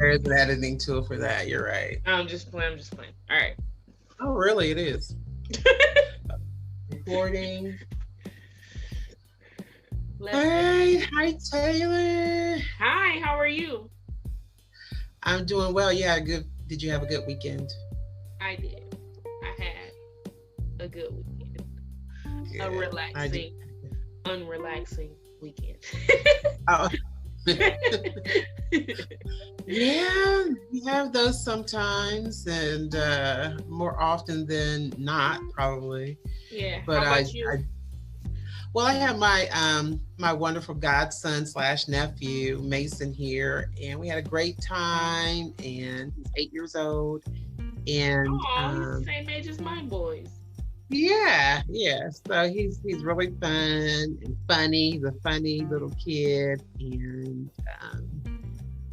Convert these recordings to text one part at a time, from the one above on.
There is an editing tool for that. You're right. I'm just playing. All right. Oh, really? It is. Recording. All Let's right. Hi, Taylor. Hi, how are you? I'm doing well. Yeah, good. Did you have a good weekend? I did. I had a good weekend. A Good. I did. relaxing, unrelaxing weekend. Oh. Yeah, we have those sometimes, and more often than not, probably. Yeah. But How about you? well, I have my wonderful godson slash nephew Mason here, and we had a great time. And he's 8 years old, and Oh, he's the same age as my boys. yeah. So he's really fun and funny. He's a funny little kid, and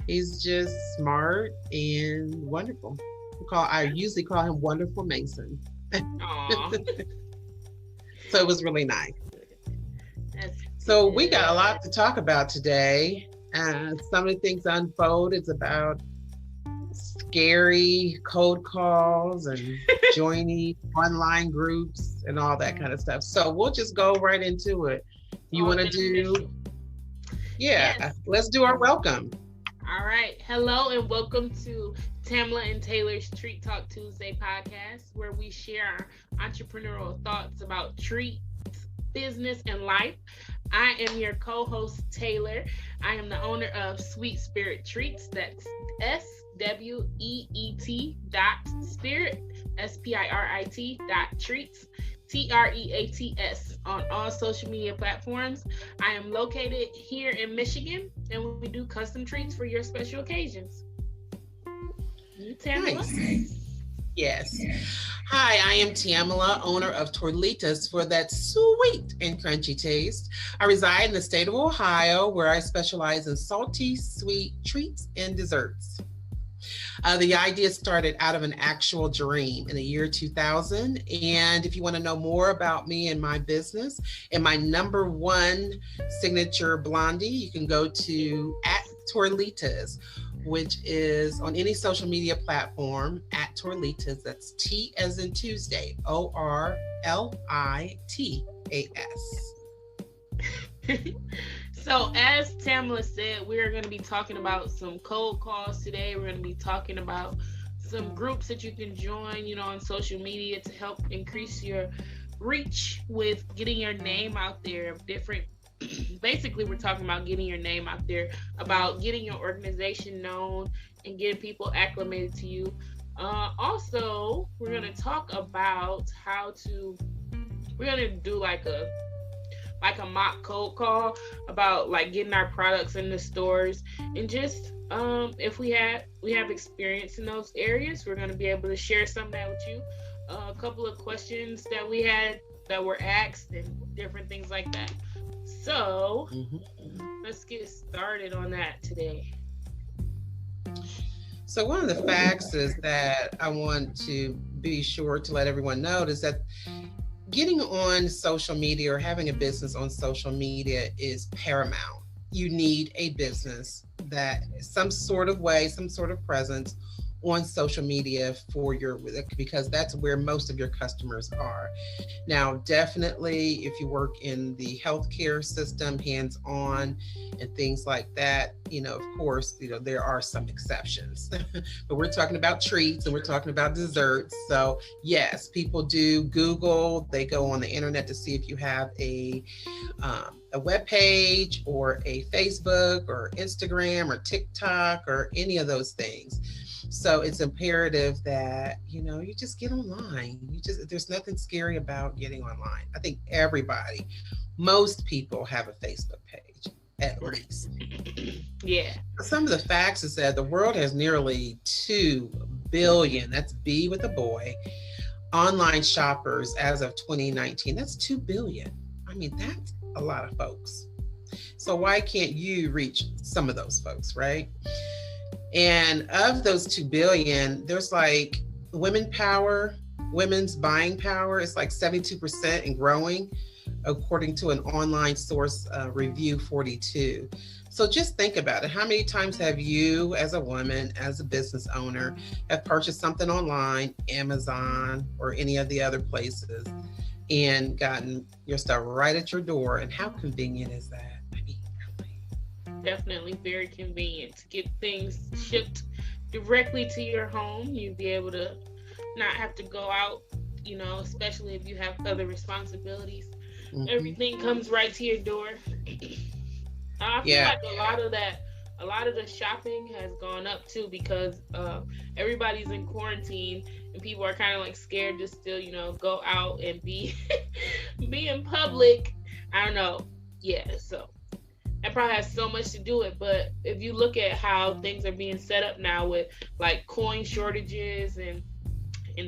he's just smart and wonderful. I usually call him Wonderful Mason. Aw. So it was really nice. That's So we got a good. lot to talk about today. Some of the things unfold. It's about scary cold calls and joining online groups and all that kind of stuff. So we'll just go right into it. You All want to do, beneficial. yeah, Yes. let's do our welcome. All right. Hello and welcome to Tamla and Taylor's Treat Talk Tuesday podcast, where we share our entrepreneurial thoughts about treats, business, and life. I am your co-host, Taylor. I am the owner of Sweet Spirit Treats. That's SWEET dot spirit, SPIRIT dot treats. TREATS on all social media platforms. I am located here in Michigan, and we do custom treats for your special occasions. You, Tamala? Nice. Yes. Hi, I am Tamala, owner of Torlitas for that sweet and crunchy taste. I reside in the state of Ohio, where I specialize in salty, sweet treats and desserts. The idea started out of an actual dream in the year 2000. And if you want to know more about me and my business and my number one signature blondie, you can go to at Torlitas, which is on any social media platform at Torlitas. That's T as in Tuesday, ORLITAS. So, as Tamala said, we are going to be talking about some cold calls today. We're going to be talking about some groups that you can join, on social media to help increase your reach with getting your name out there. Different, basically, we're talking about getting your name out there, about getting your organization known and getting people acclimated to you. Also, we're going to talk about we're going to do like a mock cold call about like getting our products in the stores, and just if we have experience in those areas, we're going to be able to share some of that with you. A couple of questions that we had that were asked and different things like that. So let's get started on that today. So one of the facts is that I want to be sure to let everyone know is that getting on social media or having a business on social media is paramount. You need a business that some sort of way, some sort of presence on social media because that's where most of your customers are. Now, definitely if you work in the healthcare system, hands-on and things like that, of course, there are some exceptions. But we're talking about treats and we're talking about desserts. So yes, people do Google, they go on the internet to see if you have a web page or a Facebook or Instagram or TikTok or any of those things. So it's imperative that, you just get online. There's nothing scary about getting online. I think most people have a Facebook page, at least. Yeah. Some of the facts is that the world has nearly 2 billion, that's B with a boy, online shoppers as of 2019. That's 2 billion. I mean, that's a lot of folks. So why can't you reach some of those folks, right? And of those 2 billion, there's like women's buying power is like 72% and growing according to an online source, Review 42. So just think about it. How many times have you, as a woman, as a business owner, have purchased something online, Amazon, or any of the other places, and gotten your stuff right at your door? And how convenient is that? I mean, really. Definitely very convenient to get things shipped directly to your home. You'll be able to not have to go out, especially if you have other responsibilities. Mm-hmm. Everything comes right to your door. I feel like a lot of the shopping has gone up too, because everybody's in quarantine and people are kind of like scared to still, go out and be in public. I don't know. Yeah, so that probably has so much to do with it. But if you look at how things are being set up now with like coin shortages and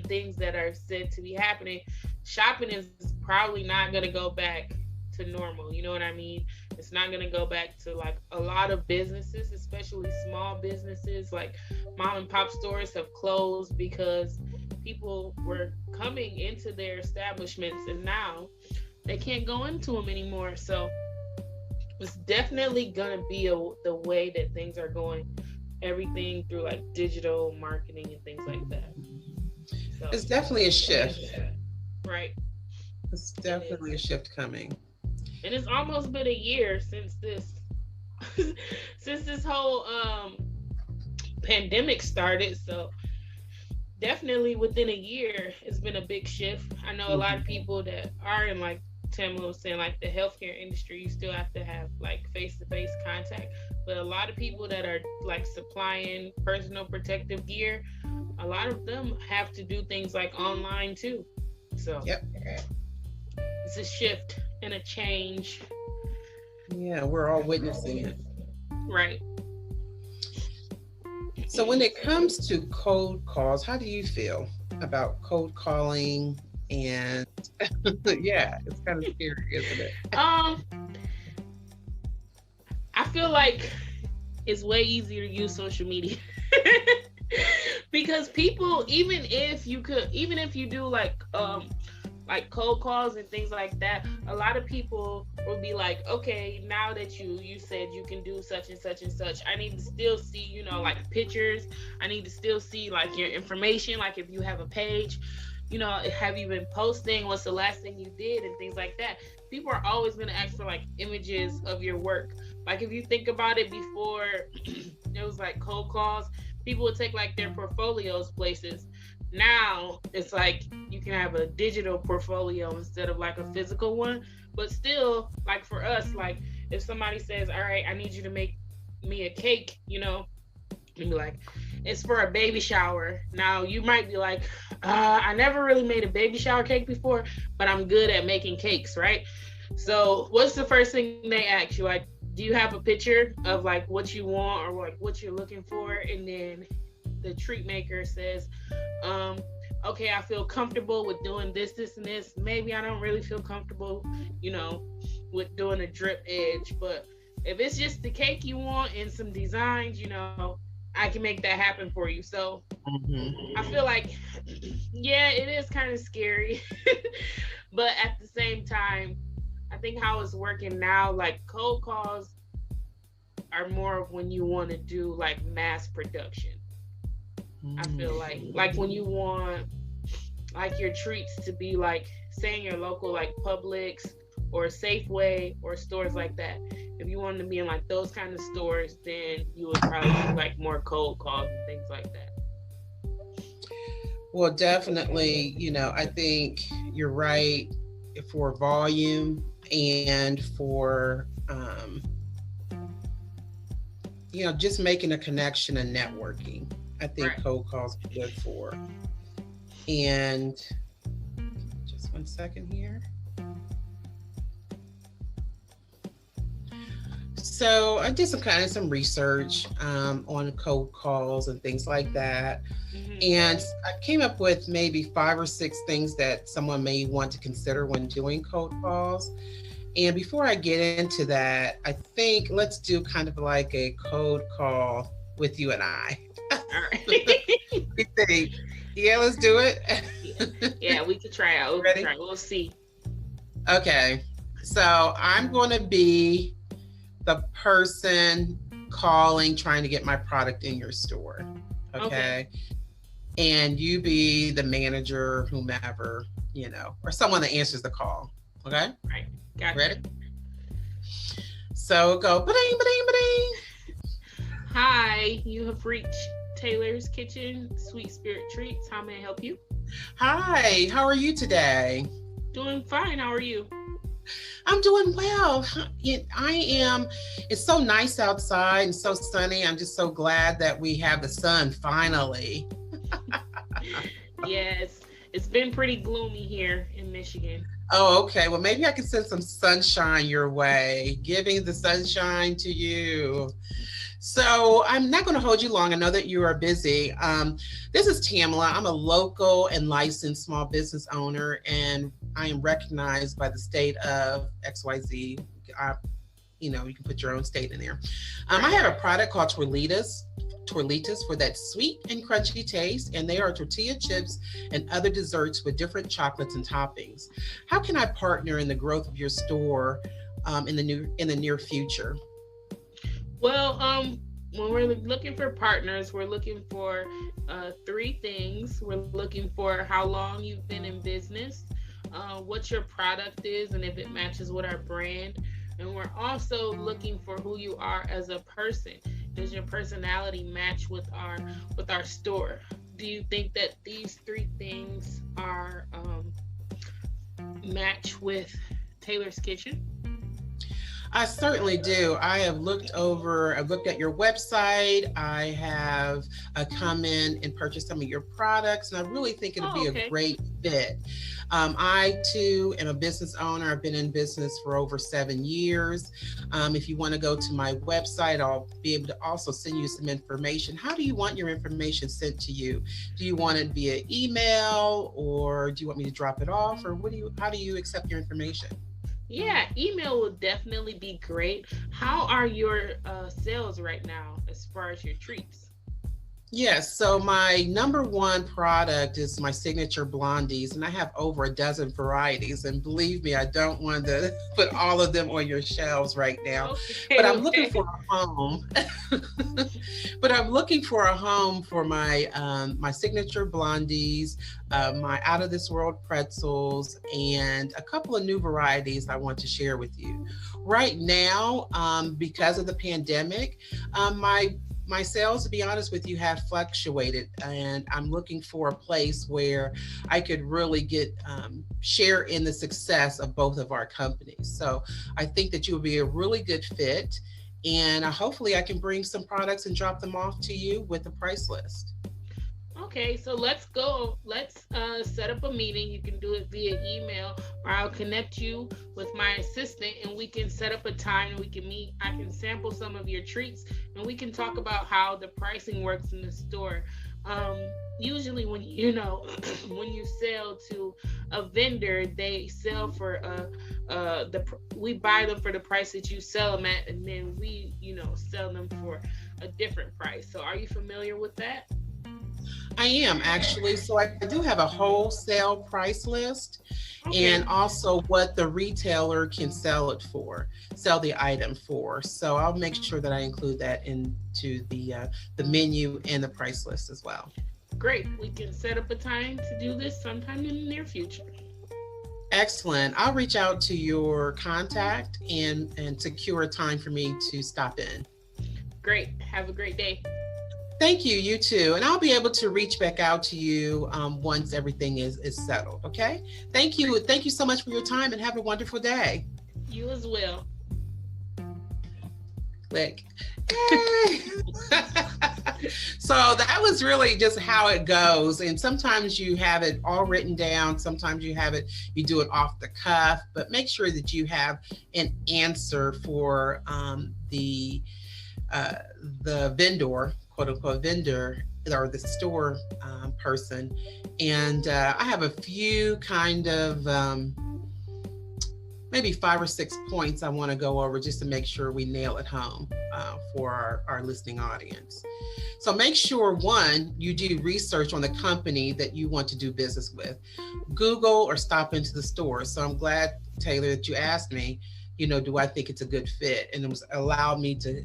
things that are said to be happening, shopping is probably not going to go back to normal. You know what I mean? It's not going to go back to like a lot of businesses, especially small businesses like mom and pop stores have closed because people were coming into their establishments and now they can't go into them anymore. So it's definitely going to be the way that things are going, everything through like digital marketing and things like that. So it's definitely a shift. Right. It's definitely a shift coming. And it's almost been a year since this whole pandemic started. So definitely within a year, it's been a big shift. I know a lot of people that are in, like Tamala was saying, like the healthcare industry, you still have to have like face-to-face contact. But a lot of people that are like supplying personal protective gear, a lot of them have to do things like online too. So yep. It's a shift and a change. Yeah, we're all witnessing it. Right. So when it comes to cold calls, how do you feel about cold calling? And yeah, it's kind of scary, isn't it? I feel like it's way easier to use social media. Because people, even if you do like cold calls and things like that, a lot of people will be like, okay, now that you said you can do such and such and such, I need to still see, like pictures. I need to still see like your information, like if you have a page, have you been posting, what's the last thing you did, and things like that. People are always going to ask for like images of your work. Like if you think about it, before it was like cold calls, people would take like their portfolios places. Now it's like you can have a digital portfolio instead of like a physical one. But still, like for us, like if somebody says, all right, I need you to make me a cake, and be like, it's for a baby shower. Now you might be like, I never really made a baby shower cake before, but I'm good at making cakes, right? So what's the first thing they ask you? Like, do you have a picture of like what you want or like what you're looking for? And then the treat maker says, okay, I feel comfortable with doing this, and this. Maybe I don't really feel comfortable, with doing a drip edge. But if it's just the cake you want and some designs, I can make that happen for you. So I feel like, yeah, it is kind of scary. But at the same time, I think how it's working now, like cold calls are more of when you want to do like mass production. I feel like when you want like your treats to be like, say in your local like Publix or Safeway or stores like that. If you wanted to be in like those kind of stores, then you would probably do like more cold calls and things like that. Well, definitely, I think you're right for volume and for, just making a connection and networking. I think right. Cold calls are good for. And just one second here. So I did some research on cold calls and things like that. Mm-hmm. And I came up with maybe 5 or 6 things that someone may want to consider when doing cold calls. And before I get into that, I think let's do kind of like a cold call with you and I. All right. Yeah, let's do it. Yeah, we could try out. Ready? We'll see. Okay. So I'm going to be the person calling, trying to get my product in your store. Okay. And you be the manager, whomever, or someone that answers the call. Okay. Right. Got Ready? So go ba-ding, ba-ding, ba-ding. Hi, you have reached Taylor's Kitchen, Sweet Spirit Treats. How may I help you? Hi, how are you today? Doing fine. How are you? I'm doing well. I am. It's so nice outside and so sunny. I'm just so glad that we have the sun finally. Yes, it's been pretty gloomy here in Michigan. Oh, okay. Well, maybe I can send some sunshine your way, giving the sunshine to you. So I'm not going to hold you long. I know that you are busy. This is Tamala. I'm a local and licensed small business owner, and I am recognized by the state of XYZ. You can put your own state in there. I have a product called Torlitas for that sweet and crunchy taste, and they are tortilla chips and other desserts with different chocolates and toppings. How can I partner in the growth of your store in the near future? Well, when we're looking for partners, we're looking for three things. We're looking for how long you've been in business, what your product is, and if it matches with our brand. And we're also looking for who you are as a person. Does your personality match with our store? Do you think that these three things are match with Taylor's Kitchen? I certainly do. I've looked at your website. I have come in and purchased some of your products, and I really think it'll be a great fit. I too am a business owner. I've been in business for over 7 years. If you want to go to my website, I'll be able to also send you some information. How do you want your information sent to you? Do you want it via email, or do you want me to drop it off, or how do you accept your information? Yeah, email will definitely be great. How are your sales right now as far as your treats? Yes, so my number one product is my signature blondies, and I have over a dozen varieties. And believe me, I don't want to put all of them on your shelves right now. But I'm looking for a home. But I'm looking for a home for my my signature blondies, my out of this world pretzels, and a couple of new varieties I want to share with you. Right now, because of the pandemic, my sales, to be honest with you, have fluctuated, and I'm looking for a place where I could really share in the success of both of our companies. So I think that you would be a really good fit, and hopefully I can bring some products and drop them off to you with a price list. Okay, so let's go. Let's set up a meeting. You can do it via email, or I'll connect you with my assistant, and we can set up a time and we can meet. I can sample some of your treats, and we can talk about how the pricing works in the store. Usually, when when you sell to a vendor, they sell for we buy them for the price that you sell them at, and then we sell them for a different price. So, are you familiar with that? I am actually. So I do have a wholesale price list, and also what the retailer can sell the item for. So I'll make sure that I include that into the menu and the price list as well. Great. We can set up a time to do this sometime in the near future. Excellent. I'll reach out to your contact and secure a time for me to stop in. Great. Have a great day. Thank you. You too. And I'll be able to reach back out to you once everything is settled. Okay. Thank you. Thank you so much for your time, and have a wonderful day. You as well. Click. So that was really just how it goes. And sometimes you have it all written down. Sometimes you do it off the cuff, but make sure that you have an answer for the vendor, quote unquote vendor, or the store person. And I have a few kind of maybe 5 or 6 points I want to go over just to make sure we nail it home for our listening audience. So make sure, one, you do research on the company that you want to do business with. Google or stop into the store. So I'm glad, Taylor, that you asked me, do I think it's a good fit? And it was allowed me to,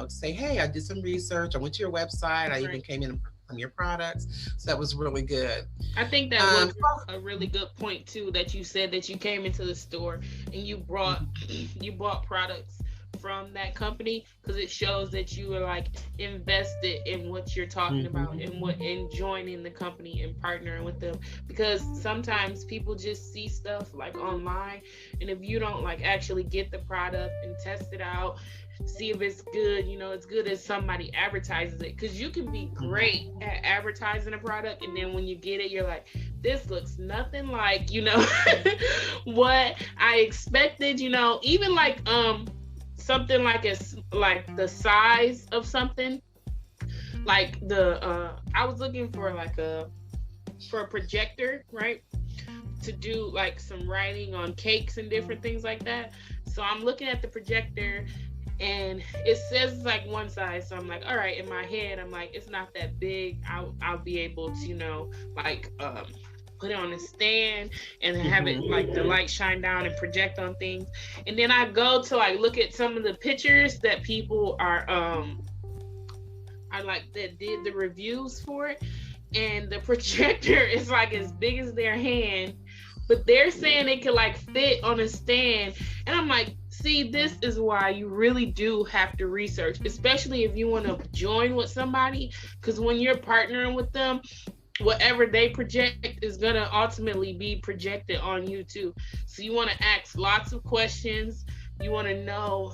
say, hey, I did some research. I went to your website. I even came in from your products. So that was really good. I think that was a really good point too, that you said that you came into the store and you bought products from that company, because it shows that you were like invested in what you're talking about and joining the company and partnering with them. Because sometimes people just see stuff like online, and if you don't like actually get the product and test it out, see if it's good, it's good as somebody advertises it, because you can be great at advertising a product, and then when you get it, you're like, this looks nothing like what I expected. Even like something like the size of something, like I was looking for a projector, right, to do like some writing on cakes and different things like that. So I'm looking at the projector and it says like one size, so I'm like, all right, in my head I'm like, it's not that big, I'll be able to put it on a stand and have it like the light shine down and project on things. And then I go to like look at some of the pictures that people are that did the reviews for it, and the projector is like as big as their hand, but they're saying it could like fit on a stand. And I'm like, see, this is why you really do have to research, especially if you want to join with somebody, because when you're partnering with them, whatever they project is going to ultimately be projected on you too. So you want to ask lots of questions. You want to know,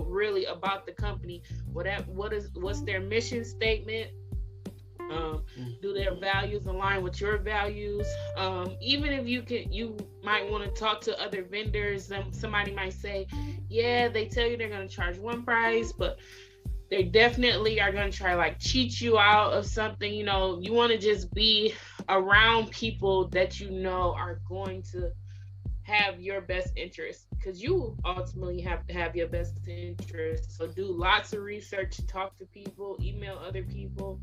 really about the company. What's their mission statement? Do their values align with your values? Even if you might want to talk to other vendors. Somebody might say, yeah, they tell you they're going to charge one price, but they definitely are going to try like cheat you out of something. You want to just be around people that are going to have your best interest, because you ultimately have to have your best interest. So do lots of research, talk to people, email other people,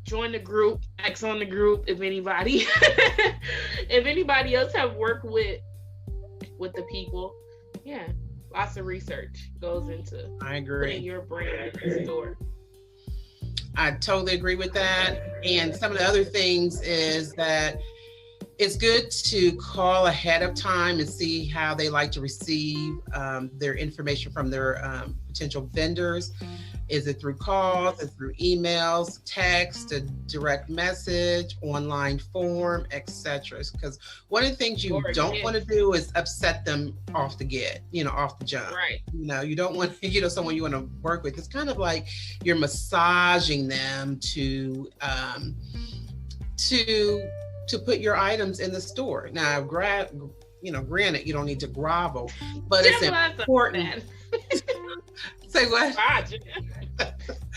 join the group, ask on the group if anybody else have worked with the people. Yeah. Lots of research goes into putting your brand in the store. I totally agree with that. And some of the other things is that it's good to call ahead of time and see how they like to receive their information from their potential vendors. Is it through calls, is it through emails, text, a direct message, online form, etc.? Because one of the things you don't want to do is upset them off the jump. Right. You don't want, someone you want to work with. It's kind of like you're massaging them to put your items in the store. Now, granted, you don't need to grovel, but it's important. Say what?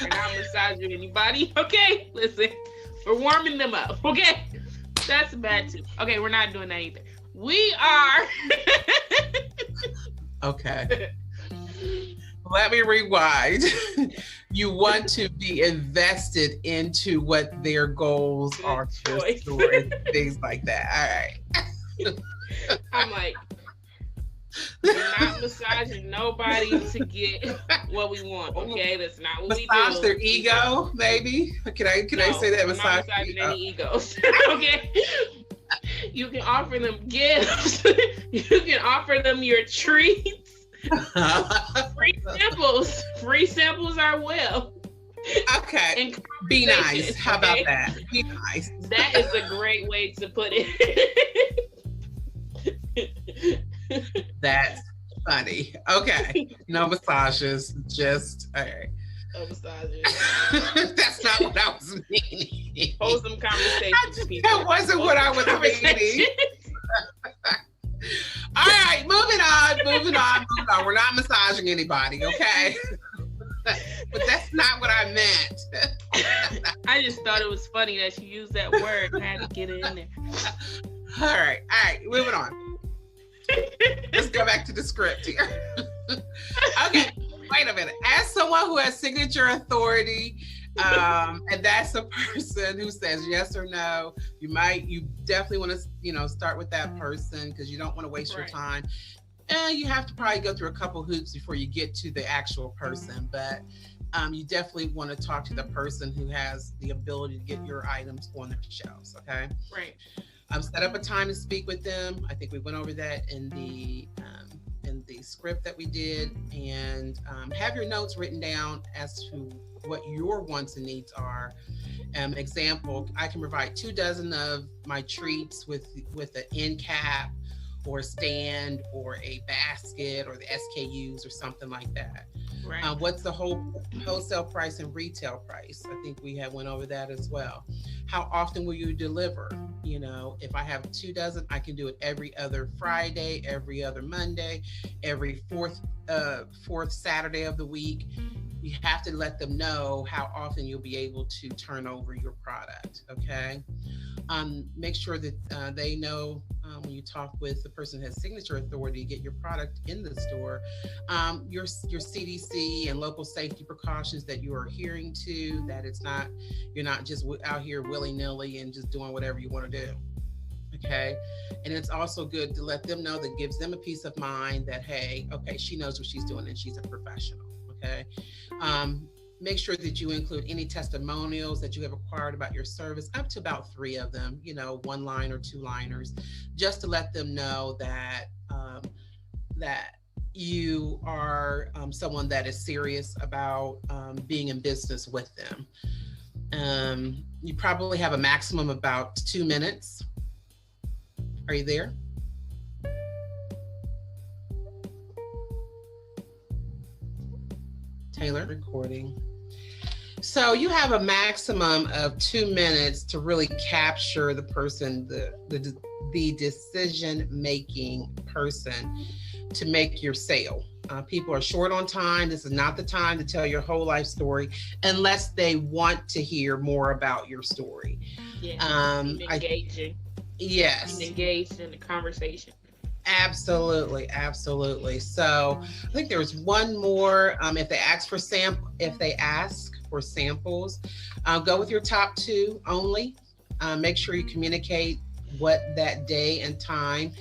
We're not massaging anybody. Okay, listen, we're warming them up. Okay, that's bad too. Okay, we're not doing that either. We are. Okay. Let me rewind. You want to be invested into what their goals are for the store and things like that. All right. I'm like, we're not massaging nobody to get what we want. Okay, that's not what we do. Massage their ego, maybe. Can I say that? Massage not massaging any egos. Okay. You can offer them gifts. You can offer them your treats. Free samples are well. Okay. Be nice. How about that? Be nice. That is a great way to put it. That's funny. Okay. No massages. Just all right. No massages. That's not what I was meaning. Wholesome conversations, people. That wasn't what I was meaning. All right, moving on. We're not massaging anybody, okay? But that's not what I meant. I just thought it was funny that she used that word and I had to get it in there. All right, moving on. Let's go back to the script here. Okay, wait a minute. As someone who has signature authority, and that's a person who says yes or no, you definitely want to, start with that person because you don't want to waste your time. And you have to probably go through a couple hoops before you get to the actual person, but you definitely want to talk to the person who has the ability to get your items on their shelves. Okay. Right. Set up a time to speak with them. I think we went over that in the script that we did, and have your notes written down as to what your wants and needs are. Example, I can provide 2 dozen of my treats with an end cap or a stand or a basket or the SKUs or something like that. Right. What's the wholesale price and retail price? I think we went over that as well. How often will you deliver? If I have 2 dozen, I can do it every other Friday, every other Monday, every fourth Saturday of the week. You have to let them know how often you'll be able to turn over your product. Okay. Make sure that they know when you talk with the person who has signature authority to get your product in the store, your CDC and local safety precautions that you are adhering to, that you're not just out here willy-nilly and just doing whatever you want to do. Okay. And it's also good to let them know, that gives them a peace of mind that, hey, okay, she knows what she's doing and she's a professional. Okay. Make sure that you include any testimonials that you have acquired about your service, up to about 3 of them, 1-line or 2-liners, just to let them know that that you are someone that is serious about being in business with them. You probably have a maximum of about 2 minutes. Are you there? Taylor, recording. So you have a maximum of 2 minutes to really capture the person, the decision-making person, to make your sale. People are short on time. This is not the time to tell your whole life story unless they want to hear more about your story. Yeah, engaging. Yes. Engaged in the conversation. Absolutely. So I think there's one more. If they ask for samples, go with your top 2 only. Make sure you communicate what that day and time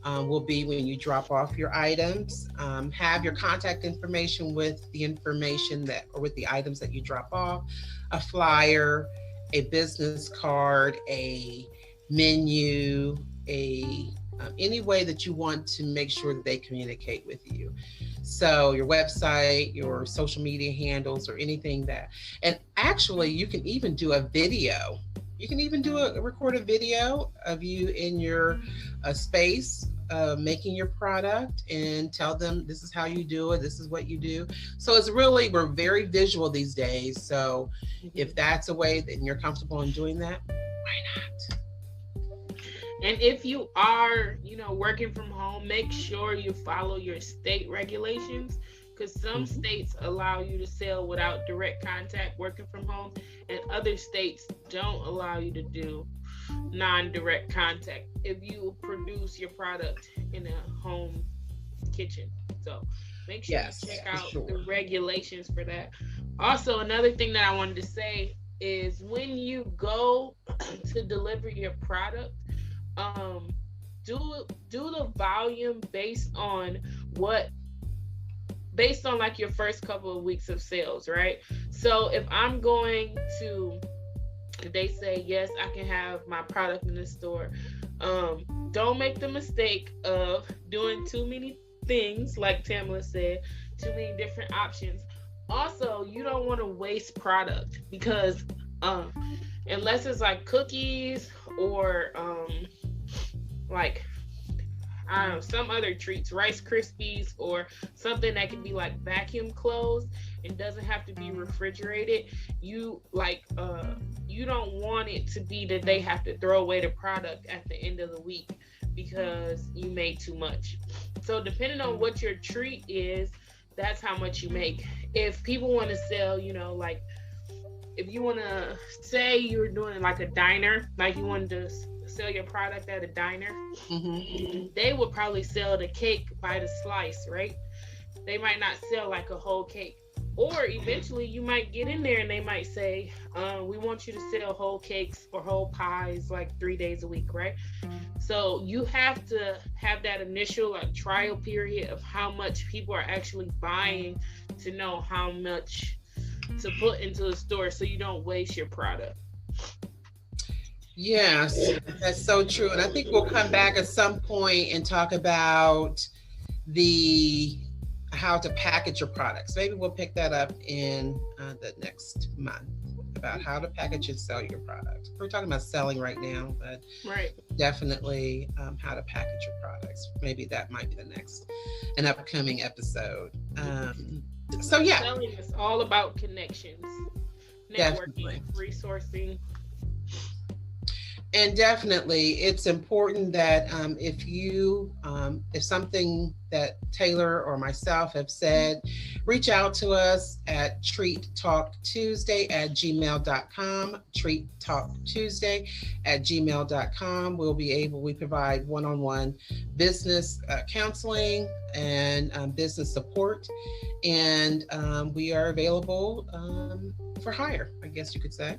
will be when you drop off your items. Have your contact information with the information with the items that you drop off, a flyer, a business card, a menu, any way that you want to make sure that they communicate with you. So your website, your social media handles, or anything that, and actually you can even do a video. You can even record a video of you in your space, making your product, and tell them this is how you do it. This is what you do. So we're very visual these days. So if that's a way that you're comfortable in doing that, why not? And if you are, working from home, make sure you follow your state regulations, because some states allow you to sell without direct contact working from home, and other states don't allow you to do non-direct contact if you produce your product in a home kitchen. So make sure you check out the regulations for that. Also, another thing that I wanted to say is, when you go to deliver your product, do the volume based on like your first couple of weeks of sales, right? So if they say, yes, I can have my product in the store, don't make the mistake of doing too many things, like Tamala said, too many different options. Also, you don't want to waste product, because unless it's like cookies or like, I don't know, some other treats, Rice Krispies, or something that can be like vacuum closed and doesn't have to be refrigerated, you don't want it to be that they have to throw away the product at the end of the week because you made too much. So depending on what your treat is, that's how much you make. If people want to sell, if you want to say you're doing like a diner, like you wanted to sell your product at a diner, they would probably sell the cake by the slice, right? They might not sell like a whole cake. Or eventually you might get in there and they might say, we want you to sell whole cakes or whole pies like 3 days a week, right? So you have to have that initial like trial period of how much people are actually buying to know how much to put into the store so you don't waste your product. Yes, that's so true. And I think we'll come back at some point and talk about how to package your products. Maybe we'll pick that up in the next month, about how to package and sell your product. We're talking about selling right now, but definitely how to package your products. Maybe that might be an upcoming episode. So yeah, selling is all about connections, networking, resourcing. And definitely, it's important that if something that Taylor or myself have said, reach out to us at treattalktuesday@gmail.com, treattalktuesday@gmail.com. We provide one-on-one business counseling and business support, and we are available for hire, I guess you could say,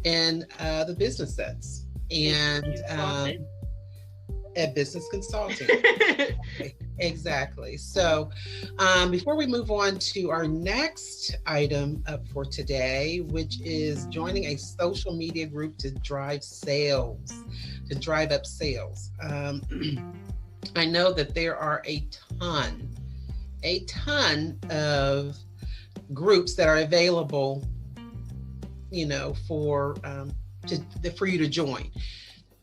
in the business sense. And a business consulting. Exactly. So before we move on to our next item up for today, which is joining a social media group to drive up sales. I know that there are a ton of groups that are available, for you to join.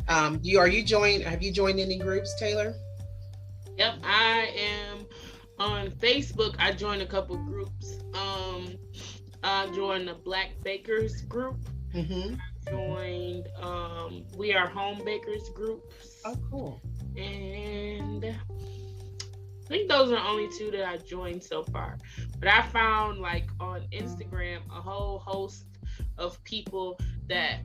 Have you joined any groups, Taylor? Yep, I am on Facebook. I joined a couple groups. I joined the Black Bakers group. I joined We Are Home Bakers groups. Oh, cool. And I think those are only two that I joined so far. But I found like on Instagram a whole host of people that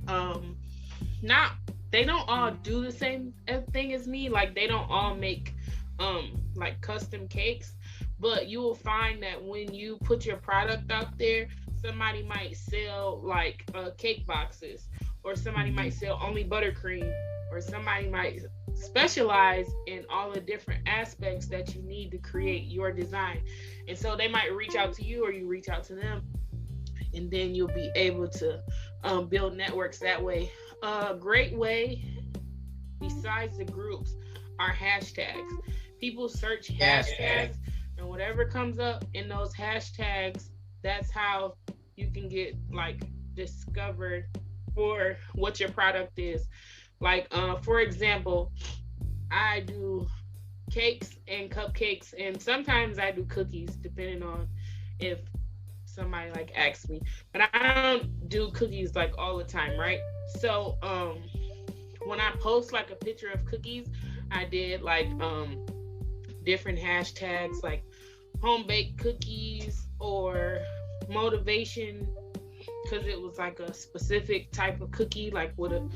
they don't all do the same thing as me. Like they don't all make like custom cakes, but you will find that when you put your product out there, somebody might sell like cake boxes, or somebody might sell only buttercream, or somebody might specialize in all the different aspects that you need to create your design. And so they might reach out to you, or you reach out to them, and then you'll be able to build networks that way. A great way besides the groups are hashtags. People search hashtags, and whatever comes up in those hashtags, that's how you can get like discovered for what your product is. Like for example, I do cakes and cupcakes, and sometimes I do cookies depending on if somebody like asks me, but I don't do cookies like all the time, right? So when I post like a picture of cookies, I did like different hashtags like home baked cookies or motivation, because it was like a specific type of cookie, like with a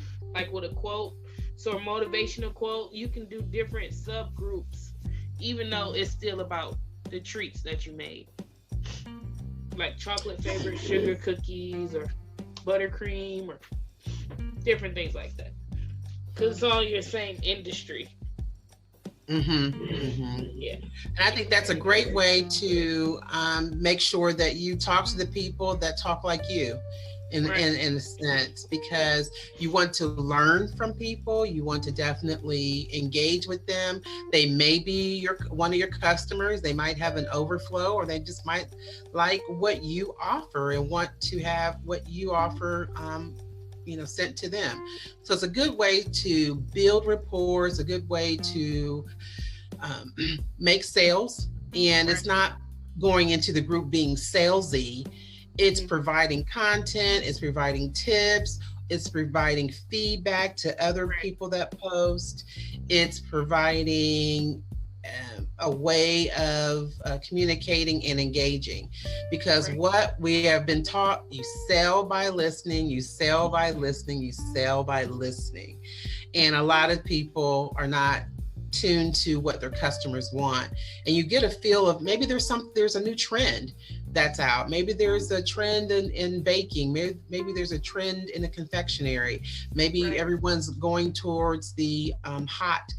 quote. So a motivational quote. You can do different subgroups, even though it's still about the treats that you made, like chocolate flavored sugar cookies or buttercream or different things like that, because it's all your same industry. Yeah, and I think that's a great way to make sure that you talk to the people that talk like you, in a sense, because you want to learn from people. You want to definitely engage with them. They may be one of your customers. They might have an overflow, or they just might like what you offer and want to have what you offer sent to them. So it's a good way to build rapport. It's a good way to make sales, and it's not going into the group being salesy. It's providing content, it's providing tips, it's providing feedback to other people that post, it's providing a way of communicating and engaging, because Right. what we have been taught, you sell by listening, you sell by listening, you sell by listening. And a lot of people are not tuned to what their customers want. And you get a feel of, maybe there's a new trend that's out. Maybe there's a trend in baking. Maybe there's a trend in the confectionery. Maybe Right. everyone's going towards the hot,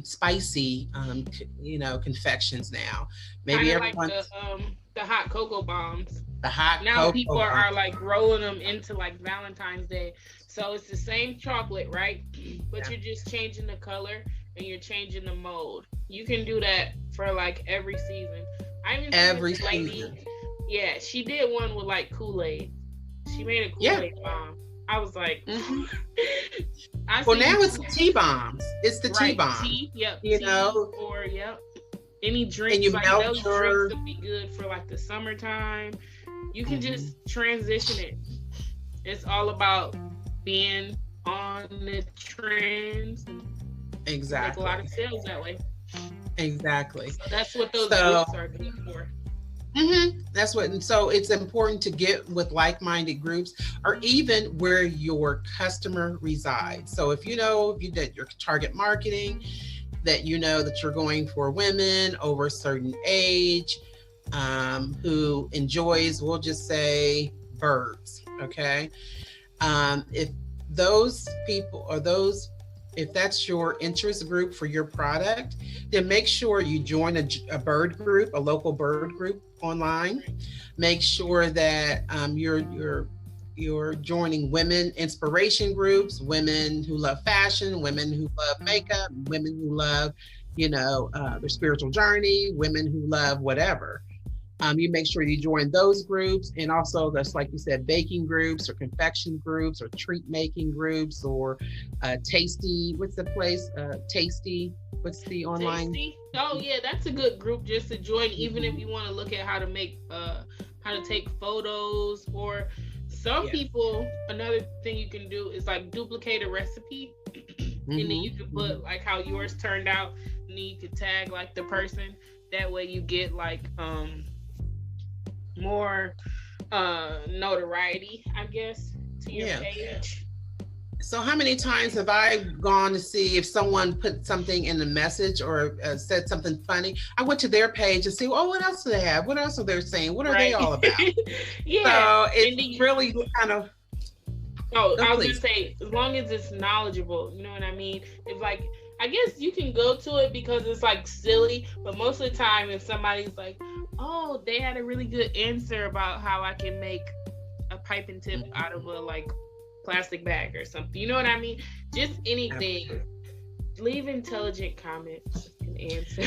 spicy, confections now. Kind Maybe of like everyone's the hot cocoa bombs. the hot Now people cocoa. are like rolling them into like Valentine's Day. So it's the same chocolate, right? But Yeah. you're just changing the color and you're changing the mold. You can do that for like every season. I even seen Every this lady. season. Yeah, she did one with like Kool-Aid. She made a Yeah. Kool-Aid bomb. I was like, Mhm. I Well, see now it's the tea bombs. It's the tea right, bomb. tea, yep, You tea, know, or yep, any drinks. and you Like melt those your. drinks would be good for like the summertime. You can Mhm. just transition it. It's all about being on the trends and make a lot Exactly. of sales that way. Exactly. So that's what those So, groups are good for. that's what, and so it's important to get with like-minded groups, or even where your customer resides. So if you did your target marketing, that that you're going for women over a certain age, who enjoys, we'll just say, birds. Okay. If those people or those if that's your interest group for your product, then make sure you join a bird group, a local bird group online. Right. Make sure that you're joining women inspiration groups, women who love fashion, women who love makeup, women who love, their spiritual journey, women who love whatever. You make sure you join those groups, and also that's, like you said, baking groups or confection groups or treat making groups, or tasty. What's the place? Tasty. What's the online? Tasty. Oh yeah, that's a good group just to join, even if you want to look at how to make how to take photos, or some Yeah. people, another thing you can do is like duplicate a recipe and then you can put like how yours turned out, and then you can tag like the person. That way you get like more notoriety, I guess, to your Yeah. page. So how many times have I gone to see if someone put something in the message or said something funny? I went to their page and see, oh, what else do they have? What else are they saying? What are they Right. all about? Yeah. So And then it's really kind of, oh, oh, I was please. gonna say, as long as it's knowledgeable, you know what I mean? If like, I guess you can go to it because it's like silly, but most of the time, if somebody's like, oh, they had a really good answer about how I can make a pipe and tip out of a like plastic bag or something, you know what I mean? Just anything. Leave intelligent comments and answer.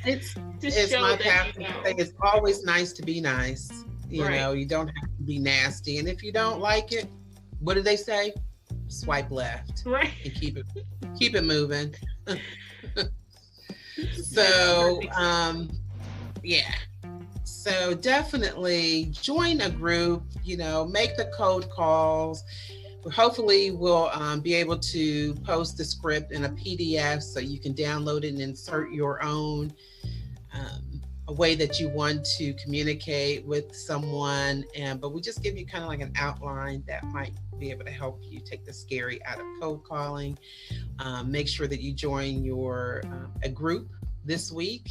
It's Just show my that passion. you know. It's always nice to be nice. Right. You don't have to be nasty. And if you don't like it, what do they say? Swipe left Right. and keep it moving. So, yeah. So definitely join a group, make the code calls. Hopefully we'll be able to post the script in a PDF so you can download it and insert your own a way that you want to communicate with someone. But we just give you kind of like an outline that might be able to help you take the scary out of cold calling. Make sure that you join a group this week.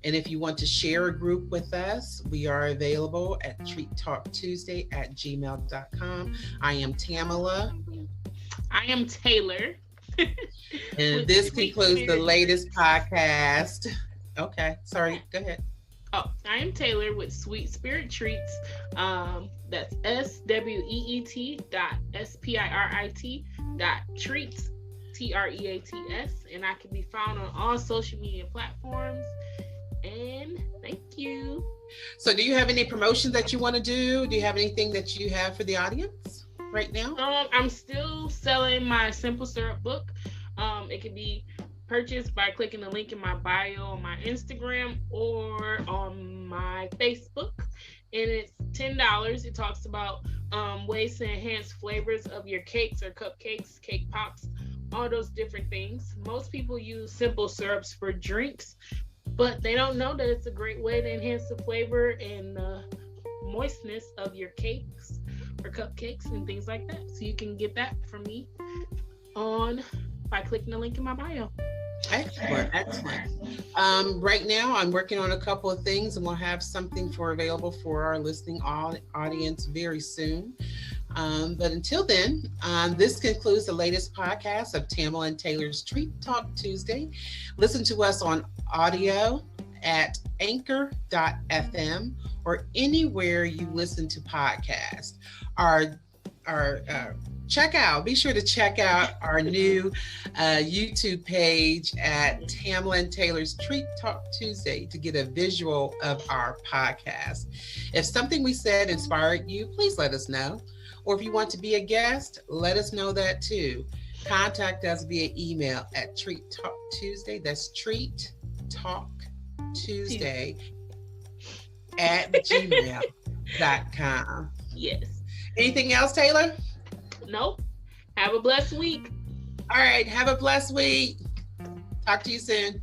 And if you want to share a group with us, we are available at treattalktuesday@gmail.com. I am Tamala. I am Taylor. And this concludes the latest podcast. Okay, sorry, go ahead. Oh, I am Taylor with Sweet Spirit Treats. That's SWEET.SPIRIT.treats, TREATS, and I can be found on all social media platforms. And thank you. So, do you have any promotions that you want to do? Do you have anything that you have for the audience right now? I'm still selling my Simple Syrup book. It can be purchased by clicking the link in my bio on my Instagram or on my Facebook, and it's $10. It talks about ways to enhance flavors of your cakes or cupcakes, cake pops, all those different things. Most people use simple syrups for drinks, but they don't know that it's a great way to enhance the flavor and moistness of your cakes or cupcakes and things like that. So you can get that from me by clicking the link in my bio. Excellent. Right now, I'm working on a couple of things, and we'll have something available for our listening audience very soon. But until then, this concludes the latest podcast of Tamela and Taylor's Treat Talk Tuesday. Listen to us on audio at anchor.fm or anywhere you listen to podcasts. Be sure to check out our new YouTube page at Tamela and Taylor's Treat Talk Tuesday to get a visual of our podcast. If something we said inspired you, please let us know. Or if you want to be a guest, let us know that too. Contact us via email at Treat Talk Tuesday. That's Treat Talk Tuesday at gmail.com. Yes. Anything else, Taylor? Nope. Have a blessed week. All right. Have a blessed week. Talk to you soon.